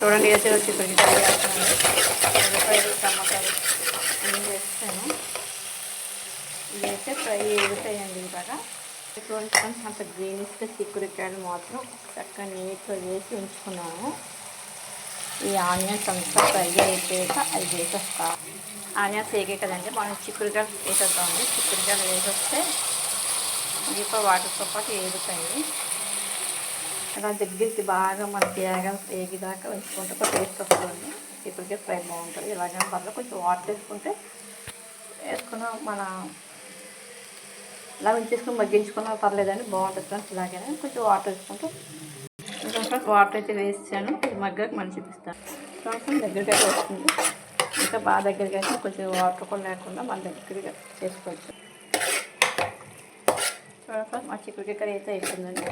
చూడండి అయితే వచ్చి చికెన్ కర్రీ చేస్తున్నాను. ఉల్లిపాయలు టమాటాలు అన్నీ వేస్తాను. ఇదైతే ఫ్రై ఎగుతాయండి. ఇలాగా చూడండి అంత గ్రీనిష్గా చిక్కుడుకాయలు మాత్రం చక్కగా నీట్గా వేసి ఉంచుకున్నాను. ఈ ఆనియన్స్ అంతా ఫ్రై అయిపోయాక అవి వేసేస్తా. ఆనియన్స్ వేగే కదండి, మనం చిక్కుడుకాయలు వేసేద్దామండి. చిక్కుడుకాయలు వేసేస్తే దీప వాటితో పాటు వేగుతాయి. అలా దగ్గరికి బాగా మనకి వేగిదాకా ఉంచుకుంటే ఒక టేస్ట్ వస్తుంది. చిక్కుడుకాయ ఫ్రై బాగుంటుంది. ఇలాగే పర్లేదు కొంచెం వాటర్ వేసుకున్న మన ఇలా ఉంచేసుకుని మగ్గించుకున్నా పర్లేదండి, బాగుంటుంది ఫ్రెండ్స్. ఇలాగైనా కొంచెం వాటర్ వేసుకుంటూ ఇంకా వాటర్ అయితే వేసాను. మగ్గకి మళ్ళీ చూపిస్తాను. కొంచెం దగ్గరికి అయితే వస్తుంది. ఇంకా బాగా దగ్గరికి అయితే కొంచెం వాటర్ కూడా లేకుండా మన దగ్గరగా చేసుకోవచ్చు. మా చిక్కుడుకాయ కర్రీ అయితే అయిపోయిందండి.